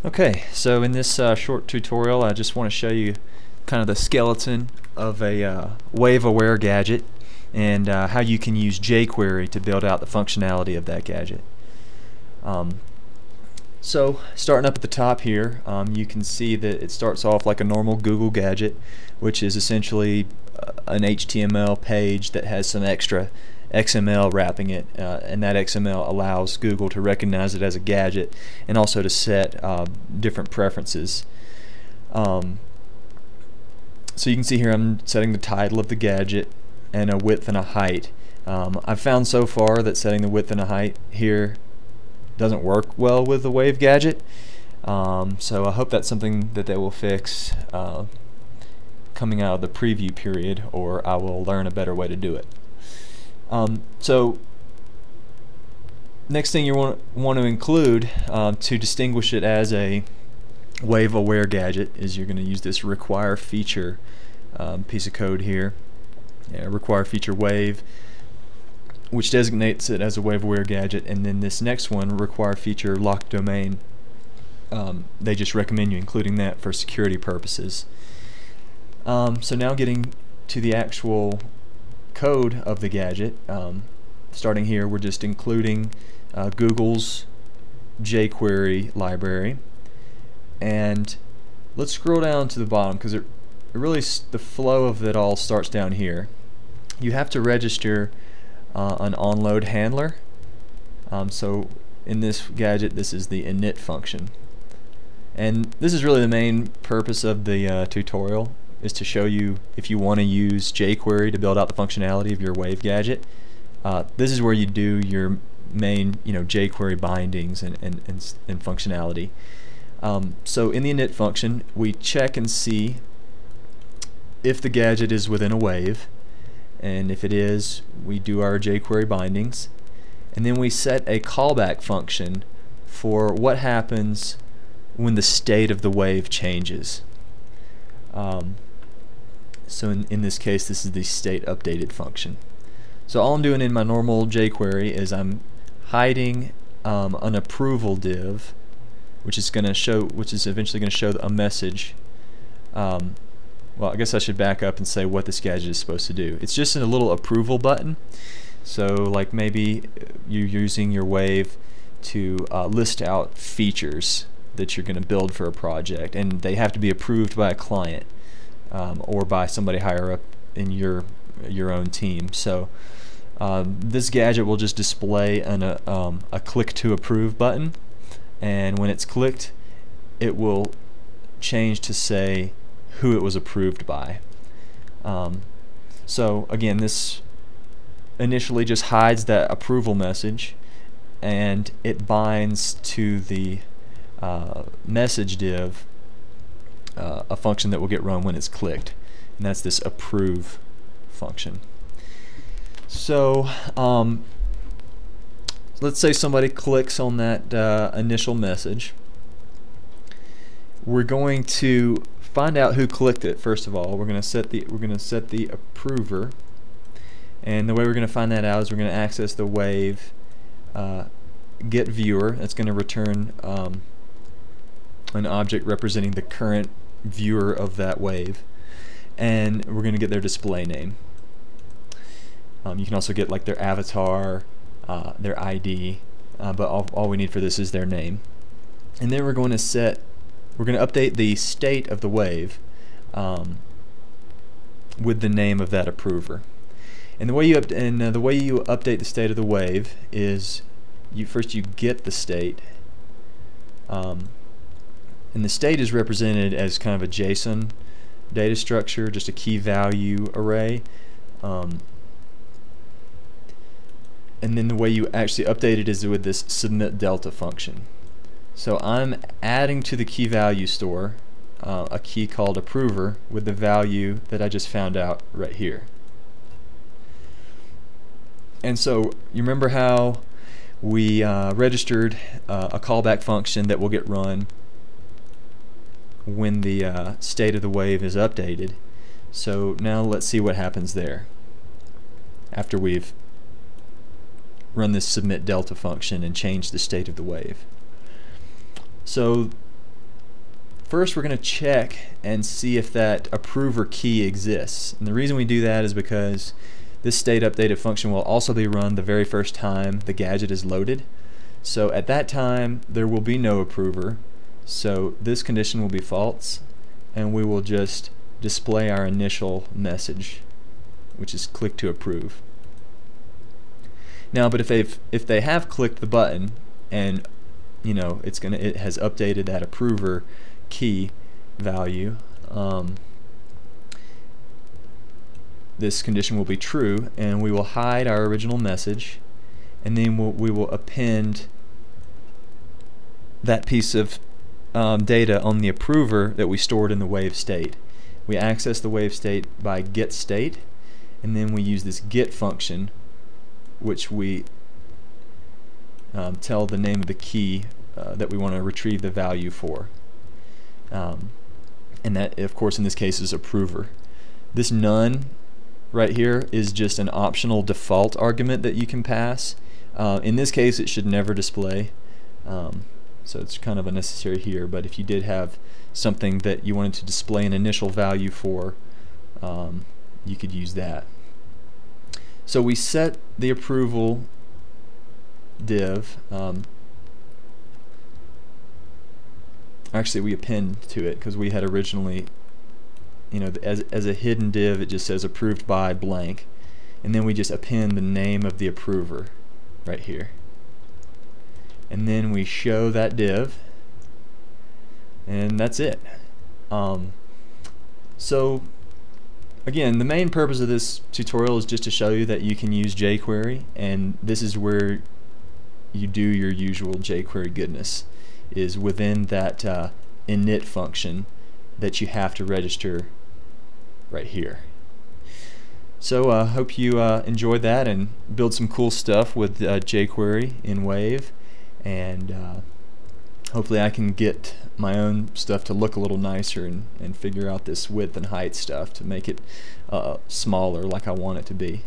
Okay, so in this short tutorial I just want to show you kind of the skeleton of a wave-aware gadget and how you can use JQuery to build out the functionality of that gadget. So starting up at the top here, you can see that it starts off like a normal Google gadget, which is essentially an HTML page that has some extra XML wrapping it, and that XML allows Google to recognize it as a gadget and also to set different preferences. So you can see here I'm setting the title of the gadget and a width and a height. I've found so far that setting the width and a height here doesn't work well with the Wave gadget, so I hope that's something that they will fix coming out of the preview period, or I will learn a better way to do it. So next thing you want to include to distinguish it as a wave aware gadget is you're going to use this require feature piece of code here. Require feature wave, which designates it as a wave aware gadget, and then this next one, require feature locked domain, they just recommend you including that for security purposes. So now getting to the actual code of the gadget, starting here we're just including Google's JQuery library, and let's scroll down to the bottom because it really the flow of it all starts down here. You have to register an onload handler. So in this gadget this is the init function, and this is really the main purpose of the tutorial, is to show you if you want to use jQuery to build out the functionality of your Wave gadget. This is where you do your main jQuery bindings and functionality. So in the init function we check and see if the gadget is within a wave, and if it is, we do our jQuery bindings, and then we set a callback function for what happens when the state of the wave changes. So in this case this is the state updated function. So all I'm doing in my normal jQuery is I'm hiding an approval div, which is eventually going to show a message. Well, I guess I should back up and say what this gadget is supposed to do. It's just a little approval button. So like maybe you're using your Wave to list out features that you're going to build for a project, and they have to be approved by a client or by somebody higher up in your own team. So this gadget will just display a click to approve button, and when it's clicked it will change to say who it was approved by. So again, this initially just hides that approval message, and it binds to the message div a function that will get run when it's clicked, and that's this approve function. So let's say somebody clicks on that initial message. We're going to find out who clicked it. First of all, we're going to set the approver, and the way we're going to find that out is we're going to access the Wave get viewer. That's going to return an object representing the current viewer of that wave, and we're going to get their display name. You can also get like their avatar, their ID, but all we need for this is their name. And then we're going to update the state of the wave with the name of that approver. And the way you update the state of the wave is first you get the state, and the state is represented as kind of a JSON data structure, just a key value array. And then the way you actually update it is with this submit delta function. So I'm adding to the key value store a key called approver with the value that I just found out right here. And so you remember how we registered a callback function that will get run when the state of the wave is updated. So now let's see what happens there after we've run this submit delta function and change the state of the wave. So first we're going to check and see if that approver key exists. And the reason we do that is because this state updated function will also be run the very first time the gadget is loaded. So at that time there will be no approver, so this condition will be false, and we will just display our initial message, which is click to approve. Now, but if they have clicked the button and it has updated that approver key value, this condition will be true, and we will hide our original message, and then we will append that piece of data on the approver that we stored in the wave state. We access the wave state by get state, and then we use this get function, which we tell the name of the key that we want to retrieve the value for. And that, of course, in this case is approver. This none right here is just an optional default argument that you can pass. In this case it should never display, so it's kind of unnecessary here, but if you did have something that you wanted to display an initial value for, you could use that. So we set the approval div, actually we append to it because we had originally, as a hidden div it just says approved by blank, and then we just append the name of the approver right here, and then we show that div, and that's it. So again, the main purpose of this tutorial is just to show you that you can use JQuery, and this is where you do your usual JQuery goodness, is within that init function that you have to register right here. So I hope you enjoyed that and build some cool stuff with JQuery in Wave, and hopefully I can get my own stuff to look a little nicer and figure out this width and height stuff to make it smaller like I want it to be.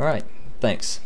Alright, thanks.